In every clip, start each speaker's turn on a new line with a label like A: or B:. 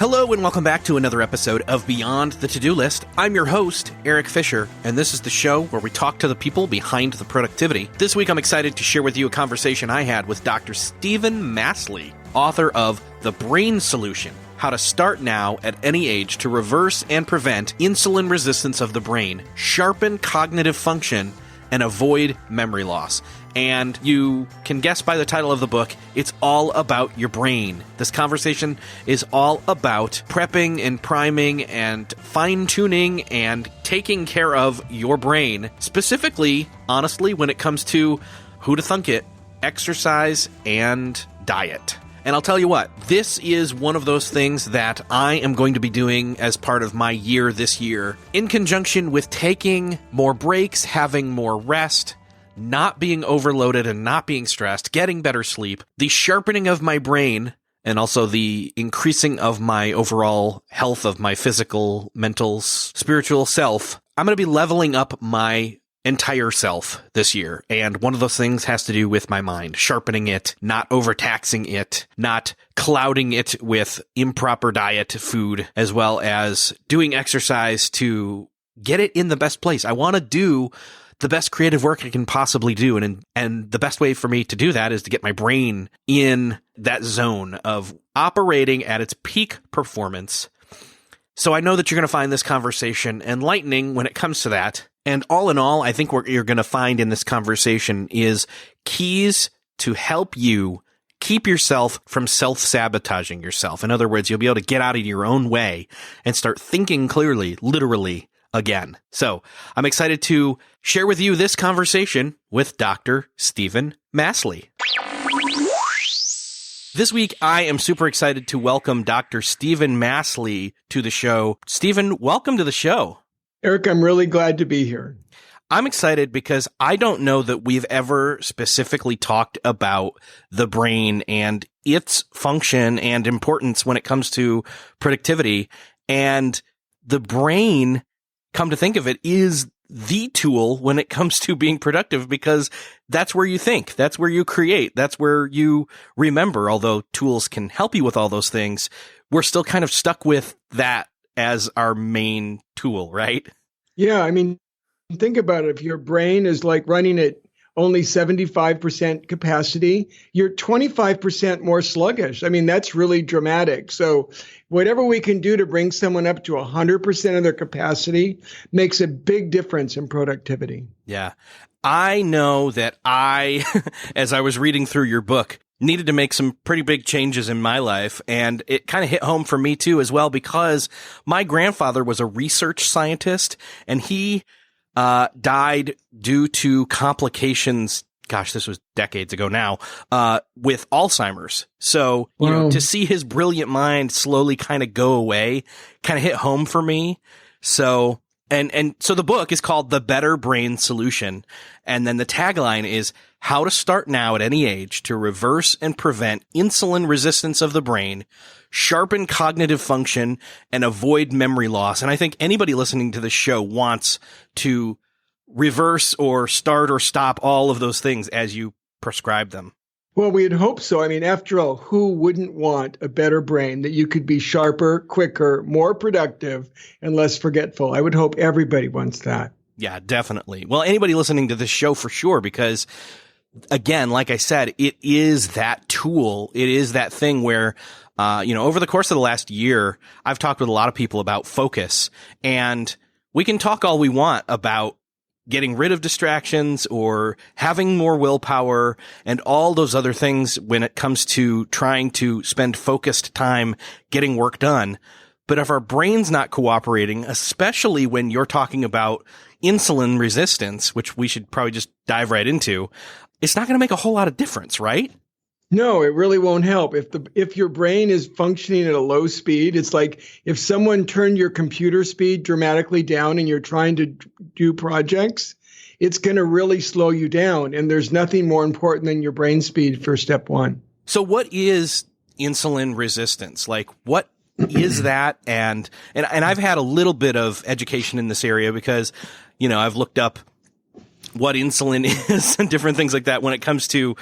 A: Hello and welcome back to another episode of Beyond the To-Do List. I'm your host, Eric Fisher, and this is the show where we talk to the people behind the productivity. This week I'm excited to share with you a conversation I had with Dr. Stephen Masley, author of The Brain Solution: How to Start Now at Any Age to Reverse and Prevent Insulin Resistance of the Brain, Sharpen Cognitive Function, and Avoid Memory Loss. And you can guess by the title of the book, it's all about your brain. This conversation is all about prepping and priming and fine-tuning and taking care of your brain. Specifically, honestly, when it comes to who to thunk it, exercise, and diet. And I'll tell you what, this is one of those things that I am going to be doing as part of my year this year, in conjunction with taking more breaks, having more rest, not being overloaded and not being stressed, getting better sleep, the sharpening of my brain, and also the increasing of my overall health of my physical, mental, spiritual self. I'm going to be leveling up my entire self this year. And one of those things has to do with my mind, sharpening it, not overtaxing it, not clouding it with improper diet food, as well as doing exercise to get it in the best place. I want to do the best creative work I can possibly do. And the best way for me to do that is to get my brain in that zone of operating at its peak performance. So I know that you're going to find this conversation enlightening when it comes to that. And all in all, I think what you're going to find in this conversation is keys to help you keep yourself from self-sabotaging yourself. In other words, you'll be able to get out of your own way and start thinking clearly, literally, again. So I'm excited to share with you this conversation with Dr. Stephen Masley. This week, I am super excited to welcome Dr. Stephen Masley to the show. Stephen, welcome to the show.
B: Eric, I'm really glad to be here.
A: I'm excited because I don't know that we've ever specifically talked about the brain and its function and importance when it comes to productivity. And the brain, come to think of it, is the tool when it comes to being productive, because that's where you think, that's where you create, that's where you remember. Although tools can help you with all those things, we're still kind of stuck with that as our main tool, right?
B: Yeah, I mean, think about it. If your brain is like running at only 75% capacity, you're 25% more sluggish. I mean, that's really dramatic. So whatever we can do to bring someone up to 100% of their capacity makes a big difference in productivity.
A: Yeah. I know that as I was reading through your book, needed to make some pretty big changes in my life. And it kind of hit home for me too, as well, because my grandfather was a research scientist and he died due to complications. Gosh, this was decades ago now, with Alzheimer's. So, you know, to see his brilliant mind slowly kind of go away kind of hit home for me. So, and so the book is called The Better Brain Solution. And then the tagline is how to start now at any age to reverse and prevent insulin resistance of the brain, sharpen cognitive function, and avoid memory loss. And I think anybody listening to this show wants to reverse or start or stop all of those things as you prescribe them.
B: Well, we'd hope so. I mean, after all, who wouldn't want a better brain that you could be sharper, quicker, more productive, and less forgetful? I would hope everybody wants that. Yeah,
A: definitely. Well, anybody listening to this show for sure, because again, like I said, it is that tool. It is that thing where, over the course of the last year, I've talked with a lot of people about focus, and we can talk all we want about getting rid of distractions or having more willpower and all those other things when it comes to trying to spend focused time getting work done. But if our brain's not cooperating, especially when you're talking about insulin resistance, which we should probably just dive right into, it's not going to make a whole lot of difference, right?
B: No, it really won't help. If your brain is functioning at a low speed, it's like if someone turned your computer speed dramatically down and you're trying to do projects, it's going to really slow you down. And there's nothing more important than your brain speed for step one.
A: So what is insulin resistance? Like, what is that? And I've had a little bit of education in this area because, I've looked up what insulin is and different things like that when it comes to,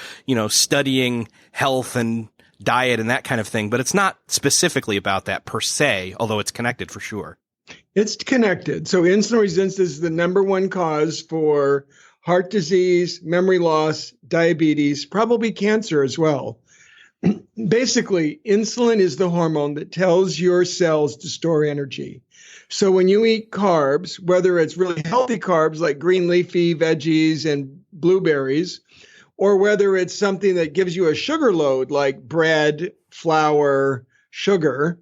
A: studying health and diet and that kind of thing, but it's not specifically about that per se, although it's connected for sure.
B: It's connected. So insulin resistance is the number one cause for heart disease, memory loss, diabetes, probably cancer as well. Basically, insulin is the hormone that tells your cells to store energy. So when you eat carbs, whether it's really healthy carbs like green leafy veggies and blueberries, or whether it's something that gives you a sugar load like bread, flour, sugar,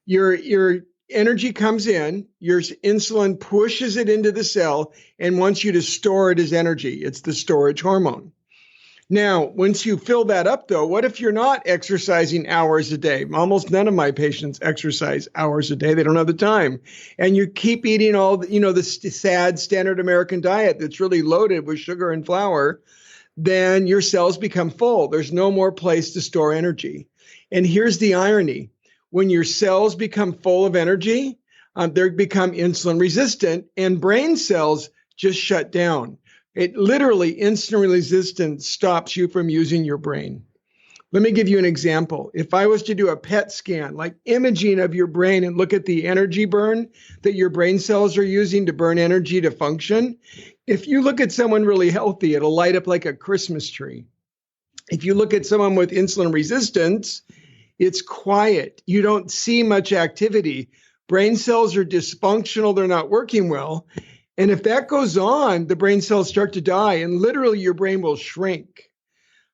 B: your energy comes in, your insulin pushes it into the cell and wants you to store it as energy. It's the storage hormone. Now, once you fill that up, though, what if you're not exercising hours a day? Almost none of my patients exercise hours a day. They don't have the time. And you keep eating all the sad standard American diet that's really loaded with sugar and flour, then your cells become full. There's no more place to store energy. And here's the irony. When your cells become full of energy, they become insulin resistant and brain cells just shut down. It literally, insulin resistance stops you from using your brain. Let me give you an example. If I was to do a PET scan, like imaging of your brain, and look at the energy burn that your brain cells are using to burn energy to function, if you look at someone really healthy, it'll light up like a Christmas tree. If you look at someone with insulin resistance, it's quiet. You don't see much activity. Brain cells are dysfunctional. They're not working well. And if that goes on, the brain cells start to die and literally your brain will shrink.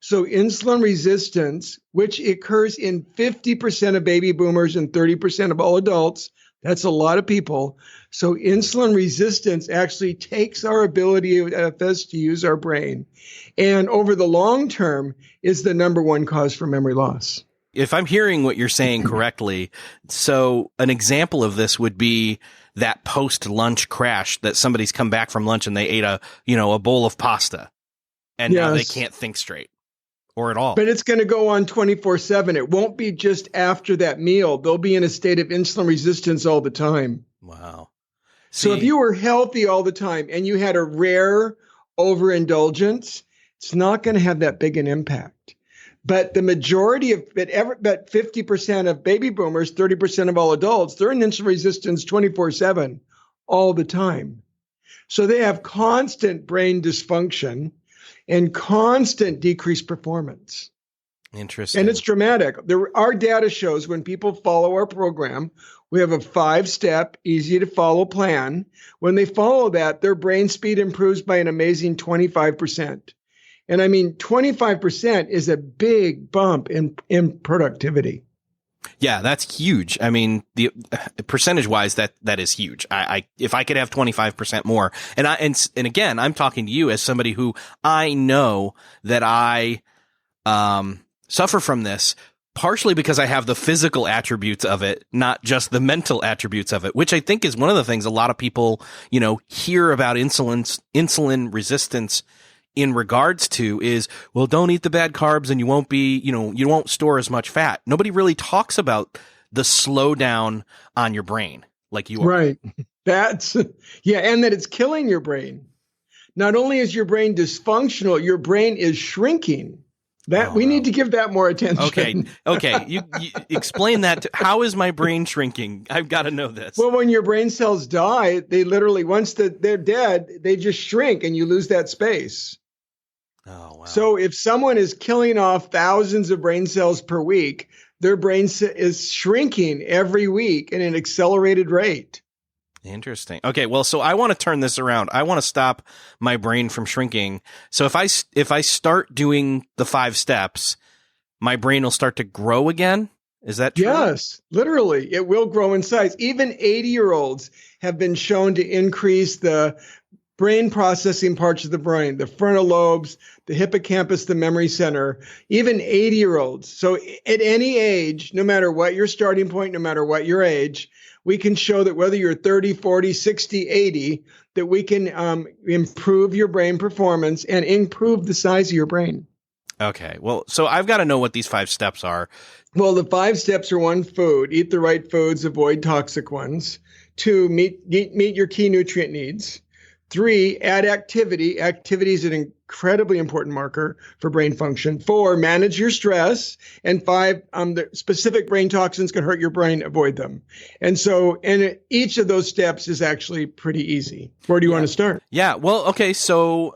B: So insulin resistance, which occurs in 50% of baby boomers and 30% of all adults, that's a lot of people. So insulin resistance actually takes our ability of us to use our brain. And over the long term is the number one cause for memory loss.
A: If I'm hearing what you're saying correctly, so an example of this would be that post-lunch crash that somebody's come back from lunch and they ate a bowl of pasta and now they can't think straight or at all.
B: But it's going to go on 24/7. It won't be just after that meal. They'll be in a state of insulin resistance all the time.
A: Wow.
B: So if you were healthy all the time and you had a rare overindulgence, it's not going to have that big an impact. But the majority of, but 50% of baby boomers, 30% of all adults, they're in insulin resistance 24/7 all the time. So they have constant brain dysfunction and constant decreased performance.
A: Interesting.
B: And it's dramatic. Our data shows when people follow our program, we have a 5-step, easy to follow plan. When they follow that, their brain speed improves by an amazing 25%. And I mean, 25% is a big bump in productivity.
A: Yeah, that's huge. I mean, the percentage wise, that is huge. If I could have 25% more, and again, I'm talking to you as somebody who I know that I suffer from this partially because I have the physical attributes of it, not just the mental attributes of it, which I think is one of the things a lot of people, hear about insulin resistance in regards to is, well, don't eat the bad carbs and you won't be, you won't store as much fat. Nobody really talks about the slowdown on your brain like you are.
B: Right. And that it's killing your brain. Not only is your brain dysfunctional, your brain is shrinking. We need to give that more attention.
A: Okay. You explain that. How is my brain shrinking? I've got to know this.
B: Well, when your brain cells die, they literally, once they're dead, they just shrink and you lose that space.
A: Oh, wow.
B: So if someone is killing off thousands of brain cells per week, their brain is shrinking every week at an accelerated rate.
A: Interesting. Okay, well, so I want to turn this around. I want to stop my brain from shrinking. So if I start doing the 5 steps, my brain will start to grow again? Is that true?
B: Yes, literally. It will grow in size. Even 80-year-olds have been shown to increase the brain processing parts of the brain, the frontal lobes, the hippocampus, the memory center, even 80-year-olds. So at any age, no matter what your starting point, no matter what your age, we can show that whether you're 30, 40, 60, 80, that we can improve your brain performance and improve the size of your brain.
A: Okay. Well, so I've got to know what these 5 steps are.
B: Well, the 5 steps are: 1, food. Eat the right foods, avoid toxic ones. 2, meet your key nutrient needs. 3, add activity. Activity is an incredibly important marker for brain function. 4, manage your stress. And 5, the specific brain toxins can hurt your brain, avoid them. And so, and each of those steps is actually pretty easy. Where do you want to start?
A: Yeah. Well, okay. So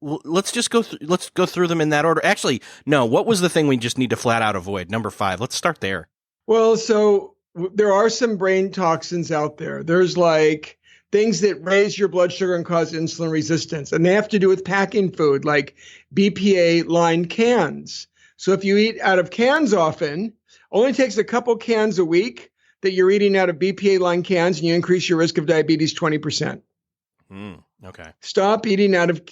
A: let's just let's go through them in that order. Actually, no, what was the thing we just need to flat out avoid? Number 5. Let's start there.
B: Well, so there are some brain toxins out there. There's like things that raise your blood sugar and cause insulin resistance, and they have to do with packing food, like BPA-lined cans. So if you eat out of cans often, only takes a couple cans a week that you're eating out of BPA-lined cans, and you increase your risk of diabetes 20%.
A: Okay.
B: Stop eating out of,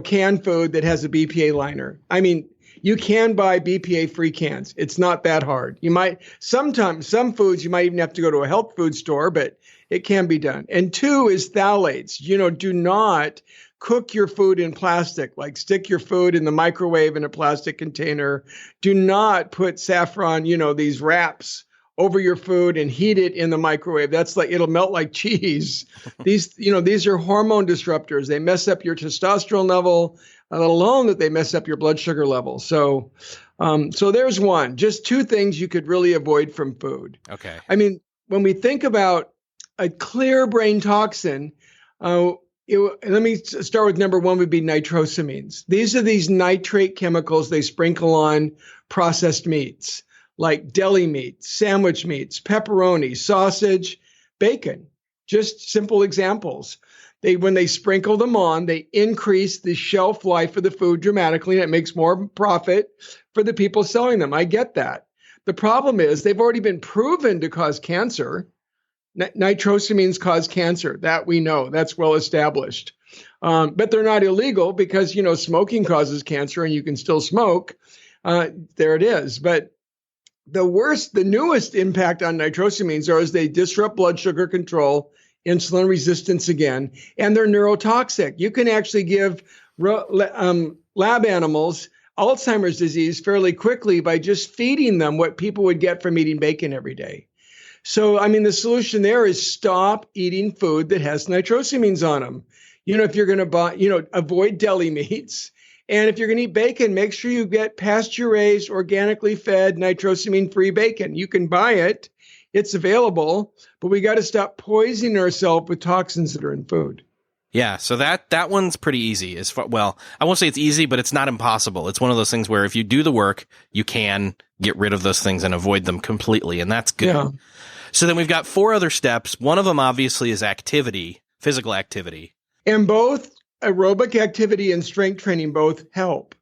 B: canned food that has a BPA liner. I mean, you can buy BPA-free cans. It's not that hard. You might, sometimes, some foods, you might even have to go to a health food store, but it can be done. And 2 is phthalates. Do not cook your food in plastic, like stick your food in the microwave in a plastic container. Do not put saffron, these wraps over your food and heat it in the microwave. That's like, it'll melt like cheese. These are hormone disruptors. They mess up your testosterone level, let alone that they mess up your blood sugar level. So there's one, just 2 things you could really avoid from food.
A: Okay.
B: I mean, when we think about a clear brain toxin, let me start with number 1 would be nitrosamines. These are these nitrate chemicals they sprinkle on processed meats, like deli meat, sandwich meats, pepperoni, sausage, bacon. Just simple examples. When they sprinkle them on, they increase the shelf life of the food dramatically, and it makes more profit for the people selling them. I get that. The problem is they've already been proven to cause cancer. Nitrosamines cause cancer. That we know. That's well established. But they're not illegal because, smoking causes cancer and you can still smoke. There it is. But the newest impact on nitrosamines is they disrupt blood sugar control, insulin resistance again, and they're neurotoxic. You can actually give lab animals Alzheimer's disease fairly quickly by just feeding them what people would get from eating bacon every day. So, I mean, the solution there is stop eating food that has nitrosamines on them. If you're going to buy, avoid deli meats. And if you're going to eat bacon, make sure you get pasture-raised, organically fed, nitrosamine-free bacon. You can buy it. It's available, but we got to stop poisoning ourselves with toxins that are in food.
A: Yeah, so that one's pretty easy. Well, I won't say it's easy, but it's not impossible. It's one of those things where if you do the work, you can get rid of those things and avoid them completely, and that's good. Yeah. So then we've got 4 other steps. One of them obviously is activity, physical activity.
B: And both aerobic activity and strength training both help.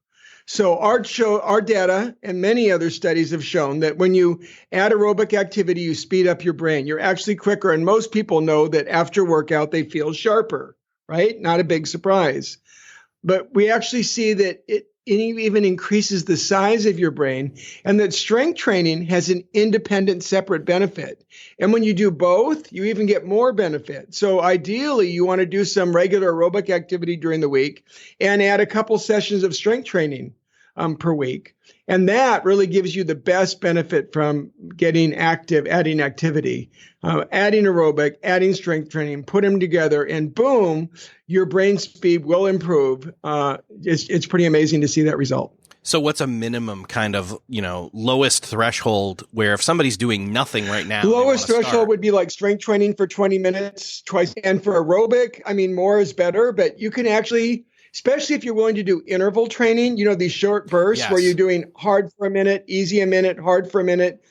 B: So our data and many other studies have shown that when you add aerobic activity, you speed up your brain. You're actually quicker. And most people know that after workout, they feel sharper, right? Not a big surprise. But we actually see that it even increases the size of your brain, and that strength training has an independent, separate benefit. And when you do both, you even get more benefit. So ideally, you want to do some regular aerobic activity during the week and add a couple sessions of strength training per week. And that really gives you the best benefit from getting active, adding activity, adding aerobic, adding strength training, put them together, and boom, your brain speed will improve. It's pretty amazing to see that result.
A: So what's a minimum kind of, lowest threshold where if somebody's doing nothing right now?
B: Lowest threshold would be like strength training for 20 minutes twice. And for aerobic, I mean, more is better, but you can actually, especially if you're willing to do interval training, these short bursts where you're doing hard for a minute, easy a minute, hard for a minute,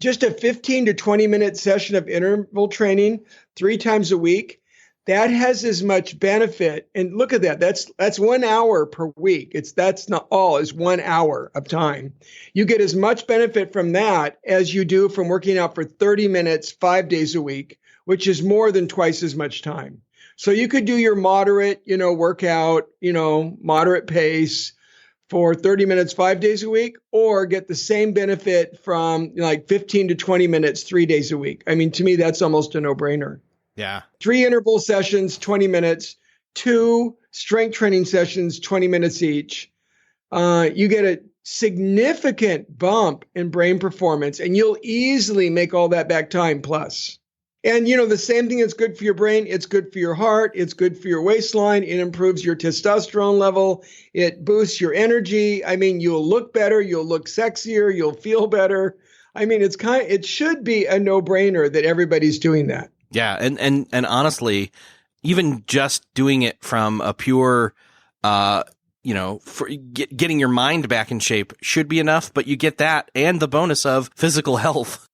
B: just a 15 to 20 minute session of interval training 3 times a week. That has as much benefit. And look at that. That's 1 hour per week. That's not all, is 1 hour of time. You get as much benefit from that as you do from working out for 30 minutes, 5 days a week, which is more than twice as much time. So you could do your moderate, workout, moderate pace for 30 minutes, 5 days a week, or get the same benefit from like 15 to 20 minutes, 3 days a week. I mean, to me, that's almost a no-brainer.
A: Yeah.
B: 3 interval sessions, 20 minutes, 2 strength training sessions, 20 minutes each. You get a significant bump in brain performance, and you'll easily make all that back time plus. And, the same thing that's good for your brain, it's good for your heart, it's good for your waistline, it improves your testosterone level, it boosts your energy. I mean, you'll look better, you'll look sexier, you'll feel better. I mean, it should be a no-brainer that everybody's doing that.
A: Yeah, and honestly, even just doing it from a pure for getting your mind back in shape should be enough, but you get that and the bonus of physical health.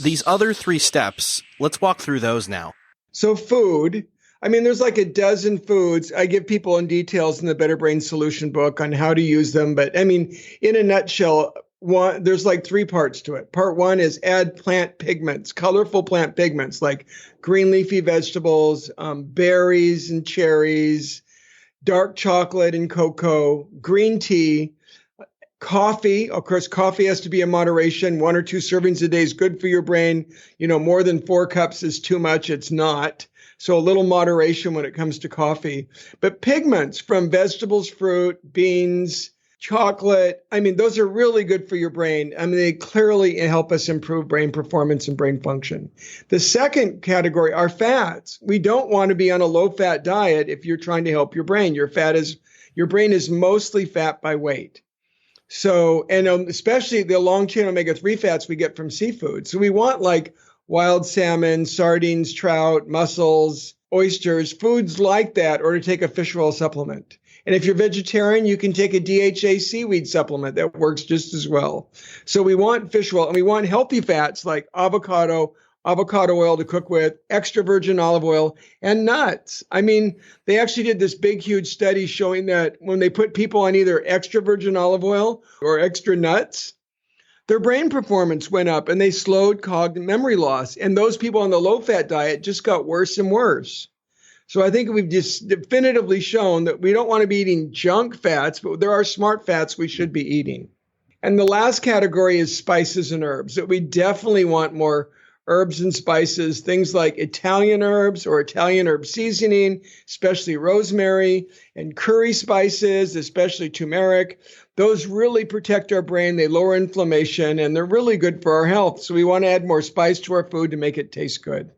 A: These other 3 steps, let's walk through those now.
B: So food, I mean, there's like a dozen foods. I give people in details in the Better Brain Solution book on how to use them. But I mean, in a nutshell, there's like 3 parts to it. Part 1 is add plant pigments, colorful plant pigments like green leafy vegetables, berries and cherries, dark chocolate and cocoa, green tea, coffee. Of course, coffee has to be in moderation. 1 or 2 servings a day is good for your brain. More than 4 cups is too much. It's not. So a little moderation when it comes to coffee. But pigments from vegetables, fruit, beans, chocolate, I mean, those are really good for your brain. I mean, they clearly help us improve brain performance and brain function. The second category are fats. We don't want to be on a low-fat diet if you're trying to help your brain. Your brain is mostly fat by weight. So, and especially the long-chain omega-3 fats we get from seafood. So we want like wild salmon, sardines, trout, mussels, oysters, foods like that, or to take a fish oil supplement. And if you're vegetarian, you can take a DHA seaweed supplement that works just as well. So we want fish oil, and we want healthy fats like avocado oil to cook with, extra virgin olive oil, and nuts. I mean, they actually did this big, huge study showing that when they put people on either extra virgin olive oil or extra nuts, their brain performance went up and they slowed cognitive memory loss. And those people on the low-fat diet just got worse and worse. So I think we've just definitively shown that we don't want to be eating junk fats, but there are smart fats we should be eating. And the last category is spices and herbs, that we definitely want more herbs and spices, things like Italian herbs or Italian herb seasoning, especially rosemary, and curry spices, especially turmeric. Those really protect our brain. They lower inflammation, and they're really good for our health. So we want to add more spice to our food to make it taste good.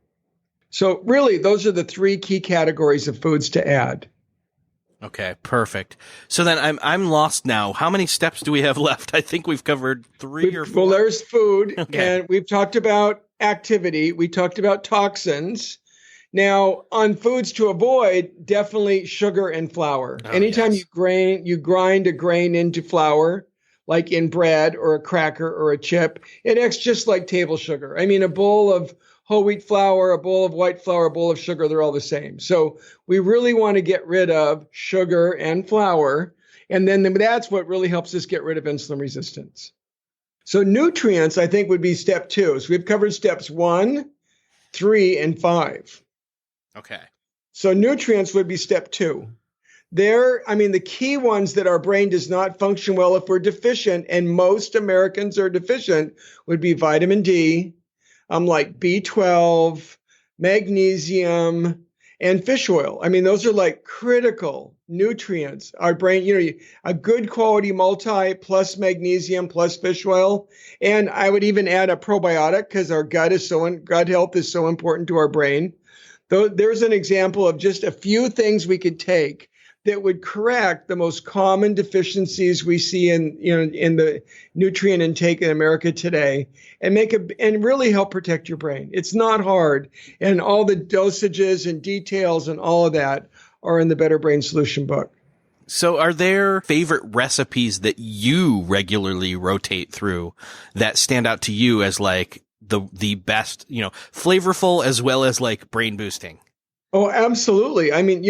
B: So really, those are the 3 key categories of foods to add.
A: Okay, perfect. So then I'm lost now. How many steps do we have left? I think we've covered 3 or 4.
B: Well, there's food,
A: okay.
B: And we've talked about activity. We talked about toxins. Now, on foods to avoid, definitely sugar and flour. Anytime
A: yes.
B: you grind a grain into flour, like in bread or a cracker or a chip, it acts just like table sugar. I mean, a bowl of whole wheat flour, a bowl of white flour, a bowl of sugar, they're all the same. So we really want to get rid of sugar and flour. And then that's what really helps us get rid of insulin resistance. So nutrients, I think, would be step 2. So we've covered steps 1, 3, and 5.
A: Okay.
B: So nutrients would be step 2. The key ones that our brain does not function well if we're deficient, and most Americans are deficient, would be vitamin D, like B12, magnesium, and fish oil. I mean, those are like critical nutrients. Our brain, a good quality multi plus magnesium plus fish oil. And I would even add a probiotic because our gut health is so important to our brain. There's an example of just a few things we could take that would correct the most common deficiencies we see in the nutrient intake in America today, and really help protect your brain. It's not hard, and all the dosages and details and all of that are in the Better Brain Solution book.
A: So are there favorite recipes that you regularly rotate through that stand out to you as like the best, flavorful as well as like brain boosting?
B: Oh, absolutely. I mean,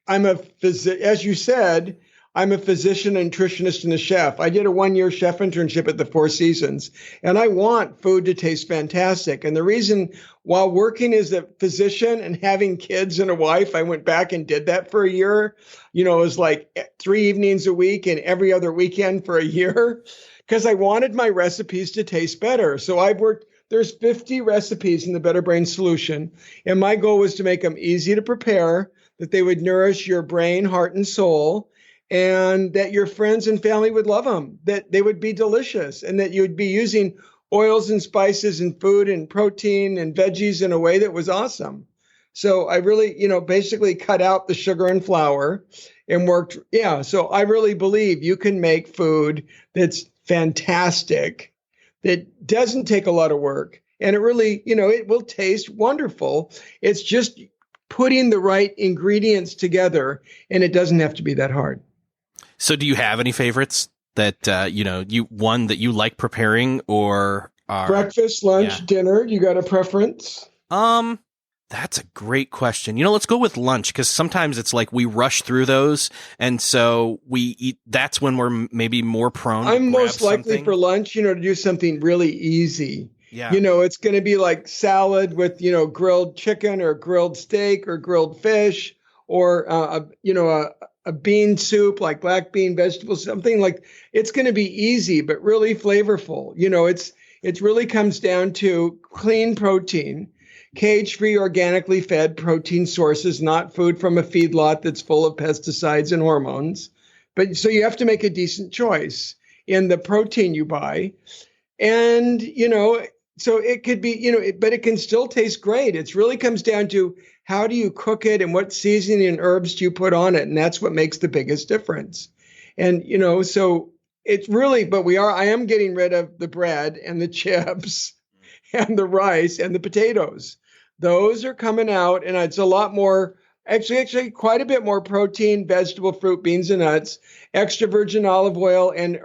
B: as you said, I'm a physician, a nutritionist, and a chef. I did a 1-year chef internship at the Four Seasons, and I want food to taste fantastic. And the reason, while working as a physician and having kids and a wife, I went back and did that for a year. It was like 3 evenings a week and every other weekend for a year, because I wanted my recipes to taste better. So there's 50 recipes in the Better Brain Solution, and my goal was to make them easy to prepare, that they would nourish your brain, heart, and soul, and that your friends and family would love them, that they would be delicious, and that you would be using oils and spices and food and protein and veggies in a way that was awesome. So I really, basically cut out the sugar and flour and worked. Yeah. So I really believe you can make food that's fantastic, that doesn't take a lot of work. And it really, it will taste wonderful. It's just putting the right ingredients together, and it doesn't have to be that hard.
A: So do you have any favorites that, one that you like preparing, or are
B: breakfast, lunch, dinner? You got a preference?
A: That's a great question. Let's go with lunch, because sometimes it's like we rush through those, and so we eat. That's when we're maybe more prone.
B: I'm
A: to grab
B: most likely
A: something.
B: for lunch, to do something really easy.
A: Yeah.
B: It's going to be like salad with, grilled chicken or grilled steak or grilled fish, or a bean soup, like black bean vegetables, something like. It's going to be easy, but really flavorful. It really comes down to clean protein. Cage-free, organically fed protein sources, not food from a feedlot that's full of pesticides and hormones. But so you have to make a decent choice in the protein you buy. And, so it could be, but it can still taste great. It really comes down to how do you cook it and what seasoning and herbs do you put on it? And that's what makes the biggest difference. And, so it's really, but I am getting rid of the bread and the chips and the rice and the potatoes. Those are coming out, and it's a lot more, actually quite a bit more protein, vegetable, fruit, beans, and nuts, extra virgin olive oil, and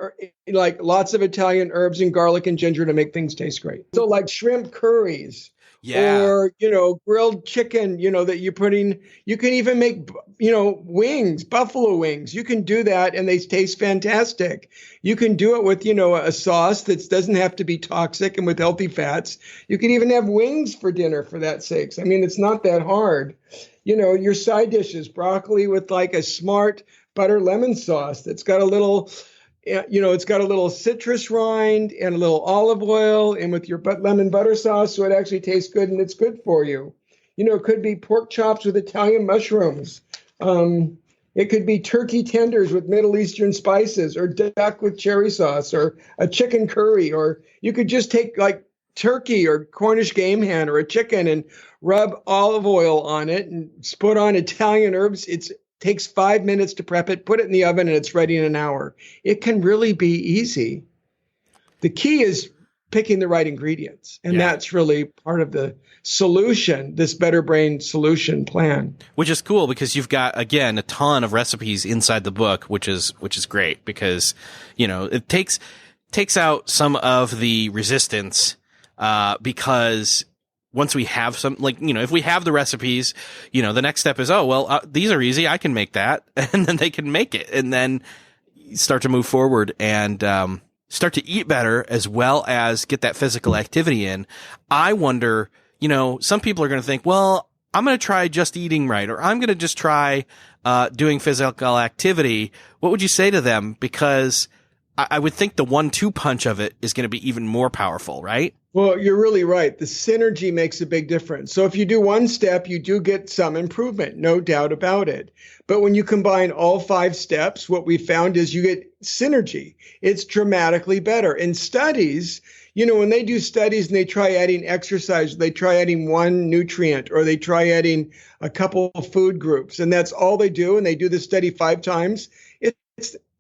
B: like lots of Italian herbs and garlic and ginger to make things taste great. So like shrimp curries.
A: Yeah.
B: Or, grilled chicken, that you're putting, you can even make, wings, buffalo wings. You can do that and they taste fantastic. You can do it with, a sauce that doesn't have to be toxic and with healthy fats. You can even have wings for dinner, for that sakes. I mean, it's not that hard. Your side dishes, broccoli with like a smart butter lemon sauce that's got a little, it's got a little citrus rind and a little olive oil, and with your lemon butter sauce, so it actually tastes good and it's good for you. It could be pork chops with Italian mushrooms. It could be turkey tenders with Middle Eastern spices, or duck with cherry sauce, or a chicken curry, or you could just take like turkey or Cornish game hen or a chicken and rub olive oil on it and put on Italian herbs. Takes 5 minutes to prep it, put it in the oven, and it's ready in an hour. It can really be easy. The key is picking the right ingredients. And that's really part of the solution, this Better Brain solution plan.
A: Which is cool, because you've got, again, a ton of recipes inside the book, which is great, because, it takes out some of the resistance, because once we have some, if we have the recipes, the next step is, these are easy. I can make that. And then they can make it, and then start to move forward and, start to eat better, as well as get that physical activity in. I wonder, some people are going to think, well, I'm going to try just eating right, or I'm going to just try, doing physical activity. What would you say to them? Because I would think the 1-2 punch of it is going to be even more powerful, right?
B: Well, you're really right. The synergy makes a big difference. So if you do one step, you do get some improvement, no doubt about it. But when you combine all 5 steps, what we found is you get synergy. It's dramatically better. In studies, when they do studies and they try adding exercise, they try adding one nutrient, or they try adding a couple of food groups, and that's all they do, and they do the study 5 times.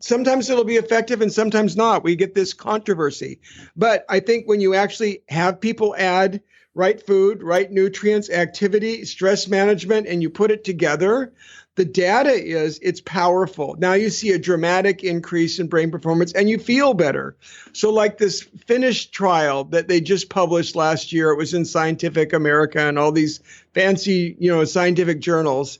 B: Sometimes it'll be effective and sometimes not. We get this controversy. But I think when you actually have people add right food, right nutrients, activity, stress management, and you put it together, the data is it's powerful. Now you see a dramatic increase in brain performance and you feel better. So like this Finnish trial that they just published last year, it was in Scientific America and all these fancy, scientific journals.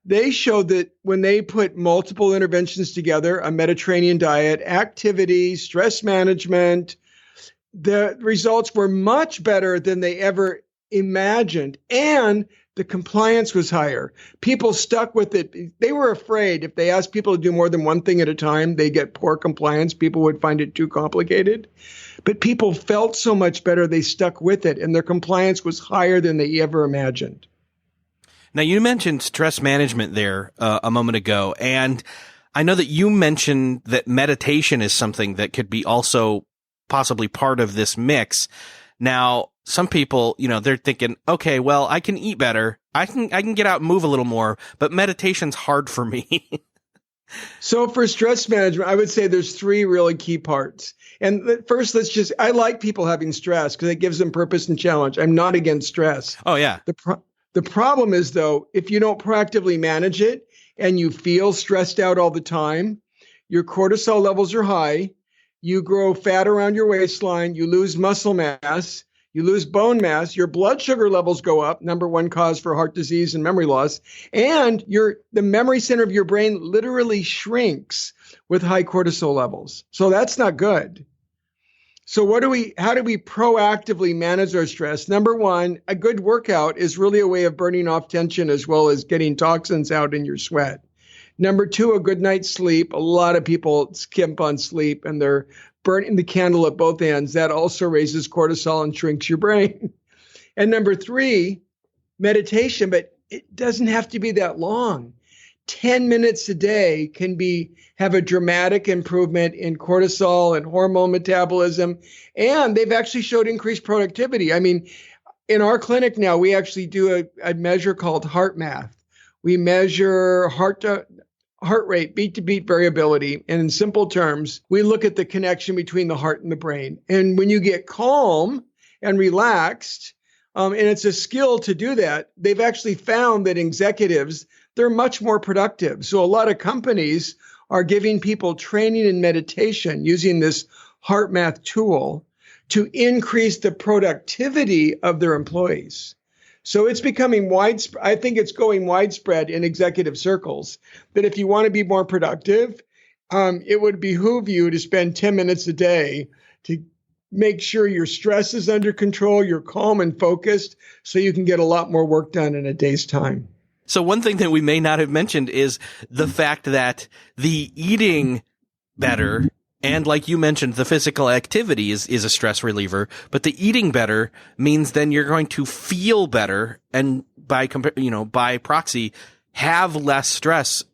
B: They showed that when they put multiple interventions together, a Mediterranean diet, activity, stress management, the results were much better than they ever imagined. And the compliance was higher. People stuck with it. They were afraid if they asked people to do more than one thing at a time, they get poor compliance. People would find it too complicated. But people felt so much better, they stuck with it, and their compliance was higher than they ever imagined.
A: Now, you mentioned stress management there a moment ago, and I know that you mentioned that meditation is something that could be also possibly part of this mix. Now, some people, they're thinking, okay, well, I can eat better. I can get out and move a little more, but meditation's hard for me.
B: So for stress management, I would say there's three really key parts. And first, I like people having stress because it gives them purpose and challenge. I'm not against stress.
A: Oh, yeah.
B: The problem is, though, if you don't proactively manage it and you feel stressed out all the time, your cortisol levels are high, you grow fat around your waistline, you lose muscle mass, you lose bone mass, your blood sugar levels go up, number one cause for heart disease and memory loss, and the memory center of your brain literally shrinks with high cortisol levels. So that's not good. So how do we proactively manage our stress? Number one, a good workout is really a way of burning off tension as well as getting toxins out in your sweat. Number two, a good night's sleep. A lot of people skimp on sleep and they're burning the candle at both ends. That also raises cortisol and shrinks your brain. And number three, meditation, but it doesn't have to be that long. 10 minutes a day can have a dramatic improvement in cortisol and hormone metabolism. And they've actually showed increased productivity. I mean, in our clinic now, we actually do a measure called heart math. We measure heart rate, beat to beat variability. And in simple terms, we look at the connection between the heart and the brain. And when you get calm and relaxed, and it's a skill to do that, they've actually found that executives, they're much more productive. So a lot of companies are giving people training in meditation using this heart math tool to increase the productivity of their employees. So it's becoming widespread. I think it's going widespread in executive circles that if you want to be more productive, it would behoove you to spend 10 minutes a day to make sure your stress is under control, you're calm and focused, so you can get a lot more work done in a day's time.
A: So one thing that we may not have mentioned is the fact that the eating better, and like you mentioned, the physical activity is a stress reliever, but the eating better means then you're going to feel better and by proxy have less stress,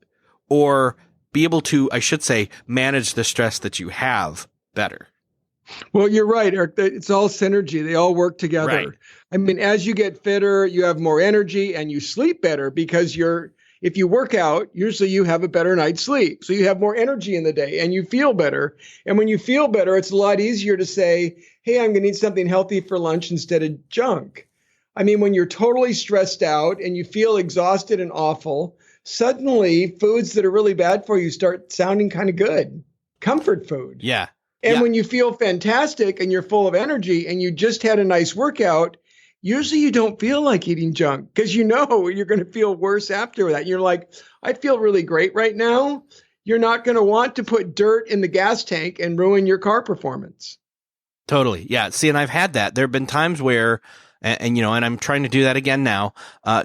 A: or be able to, I should say, manage the stress that you have better.
B: Well, you're right, Eric. It's all synergy. They all work together.
A: Right.
B: I mean, as you get fitter, you have more energy and you sleep better because if you work out, usually you have a better night's sleep. So you have more energy in the day and you feel better. And when you feel better, it's a lot easier to say, hey, I'm going to eat something healthy for lunch instead of junk. I mean, when you're totally stressed out and you feel exhausted and awful, suddenly foods that are really bad for you start sounding kind of good. Comfort food.
A: Yeah.
B: And when you feel fantastic and you're full of energy and you just had a nice workout, usually you don't feel like eating junk because you know you're going to feel worse after that. You're like, I feel really great right now. You're not going to want to put dirt in the gas tank and ruin your car performance.
A: Totally. Yeah. See, and I've had that. There have been times where, and I'm trying to do that again now,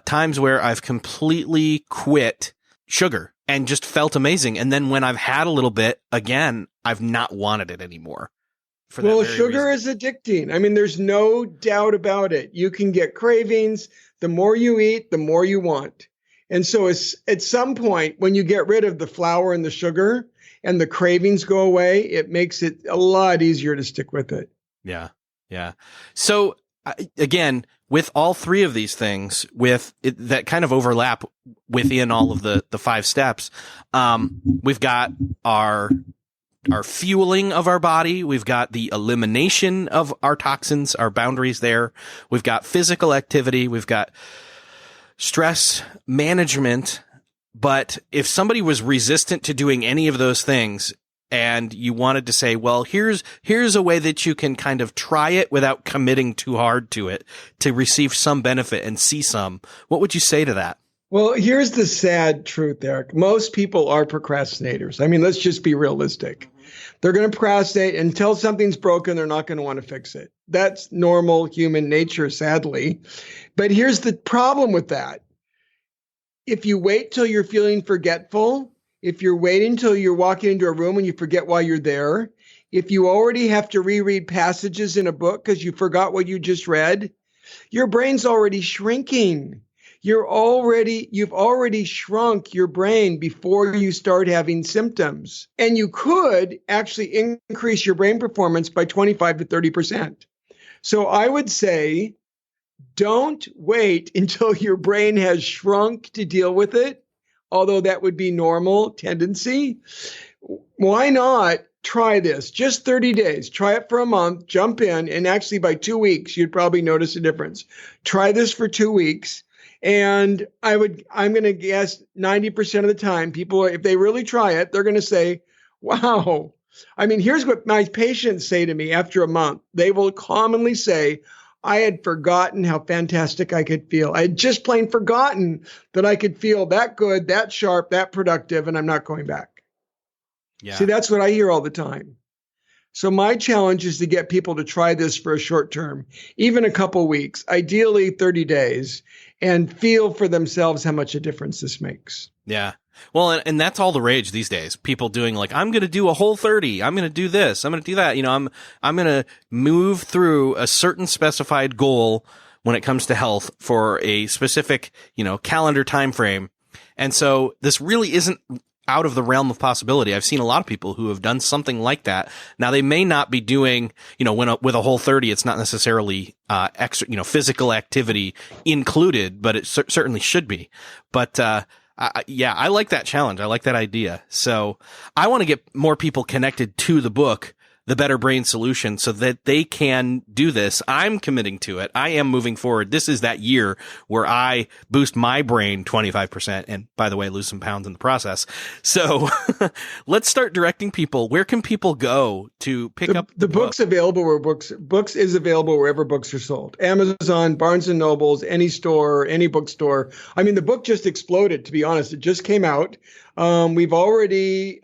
A: times where I've completely quit sugar and just felt amazing. And then when I've had a little bit again, I've not wanted it anymore.
B: Well, sugar is addicting. I mean, there's no doubt about it. You can get cravings. The more you eat, the more you want. And so at some point, when you get rid of the flour and the sugar and the cravings go away, it makes it a lot easier to stick with it.
A: Yeah. Yeah. So again, with all three of these things, that kind of overlap within all of the 5 steps, we've got our fueling of our body. We've got the elimination of our toxins, our boundaries there. We've got physical activity. We've got stress management. But if somebody was resistant to doing any of those things and you wanted to say, well, here's a way that you can kind of try it without committing too hard to it to receive some benefit and see some, what would you say to that?
B: Well, here's the sad truth, Eric. Most people are procrastinators. I mean, let's just be realistic. They're going to procrastinate until something's broken. They're not going to want to fix it. That's normal human nature, sadly. But here's the problem with that. If you wait till you're feeling forgetful, if you're waiting till you're walking into a room and you forget why you're there, if you already have to reread passages in a book because you forgot what you just read, your brain's already shrinking. you've already shrunk your brain before you start having symptoms. And you could actually increase your brain performance by 25 to 30%. So I would say, don't wait until your brain has shrunk to deal with it, although that would be normal tendency. Why not try this? Just 30 days. Try it for a month, jump in, and actually by 2 weeks, you'd probably notice a difference. Try this for 2 weeks. And I'm going to guess 90% of the time, people, if they really try it, they're going to say, wow. I mean, here's what my patients say to me after a month. They will commonly say, I had forgotten how fantastic I could feel. I had just plain forgotten that I could feel that good, that sharp, that productive, and I'm not going back. Yeah. See, that's what I hear all the time. So my challenge is to get people to try this for a short term, even a couple weeks, ideally 30 days, and feel for themselves how much a difference this makes.
A: Yeah. Well, and that's all the rage these days. People doing like, I'm going to do a whole 30. I'm going to do this. I'm going to do that. You know, I'm going to move through a certain specified goal when it comes to health for a specific, you know, calendar time frame. And so this really isn't out of the realm of possibility. I've seen a lot of people who have done something like that. Now they may not be doing, you know, with a whole 30, it's not necessarily, extra, you know, physical activity included, but it certainly should be. But, yeah, I like that challenge. I like that idea. So I want to get more people connected to the book, The Better Brain Solution, so that they can do this. I'm committing to it. I am moving forward. This is that year where I boost my brain 25%. And by the way, lose some pounds in the process. So let's start directing people. Where can people go to pick up
B: the book's available where books is available wherever books are sold. Amazon, Barnes and Nobles, any store, any bookstore. I mean, the book just exploded, to be honest. It just came out. We've already,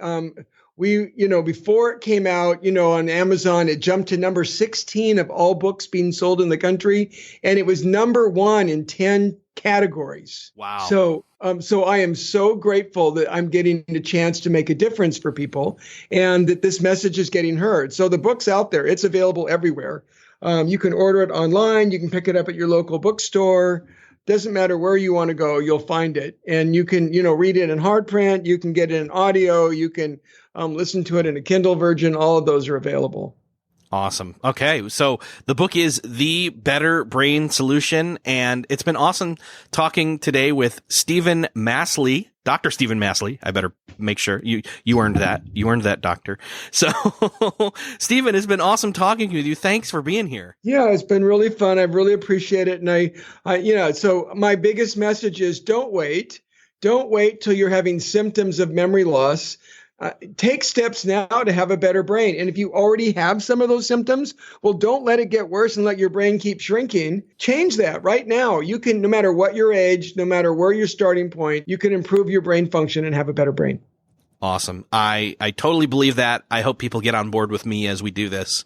B: before it came out, on Amazon, it jumped to number 16 of all books being sold in the country. And it was number 1 in 10 categories.
A: Wow.
B: So I am so grateful that I'm getting a chance to make a difference for people and that this message is getting heard. So the book's out there. It's available everywhere. You can order it online. You can pick it up at your local bookstore. Doesn't matter where you want to go, you'll find it. And you can, read it in hard print. You can get it in audio. You can listen to it in a Kindle version. All of those are available.
A: Awesome. Okay. So the book is The Better Brain Solution, and it's been awesome talking today with Stephen Masley, Dr. Stephen Masley. I better make sure you earned that. You earned that, doctor. So Stephen, it's been awesome talking with you. Thanks for being here.
B: Yeah, it's been really fun. I really appreciate it. And so my biggest message is don't wait. Don't wait till you're having symptoms of memory loss. Take steps now to have a better brain. And if you already have some of those symptoms, well, don't let it get worse and let your brain keep shrinking. Change that right now. You can, no matter what your age, no matter where your starting point, you can improve your brain function and have a better brain.
A: Awesome. I totally believe that. I hope people get on board with me as we do this.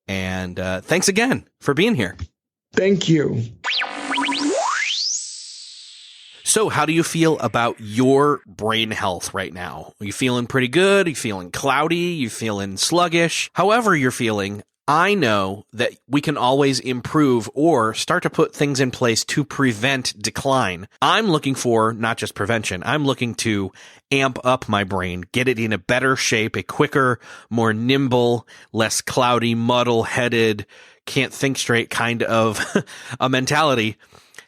A: And thanks again for being here.
B: Thank you.
A: So how do you feel about your brain health right now? Are you feeling pretty good? Are you feeling cloudy? Are you feeling sluggish? However you're feeling, I know that we can always improve or start to put things in place to prevent decline. I'm looking for not just prevention. I'm looking to amp up my brain, get it in a better shape, a quicker, more nimble, less cloudy, muddle-headed, can't think straight kind of a mentality.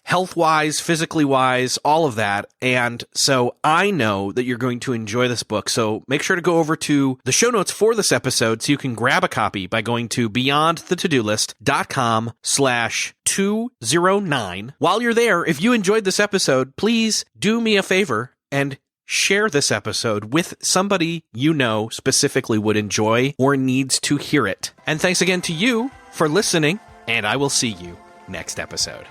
A: Health-wise, physically-wise, all of that. And so I know that you're going to enjoy this book. So make sure to go over to the show notes for this episode so you can grab a copy by going to beyondthetodolist.com/209. While you're there, if you enjoyed this episode, please do me a favor and share this episode with somebody you know specifically would enjoy or needs to hear it. And thanks again to you for listening, and I will see you next episode.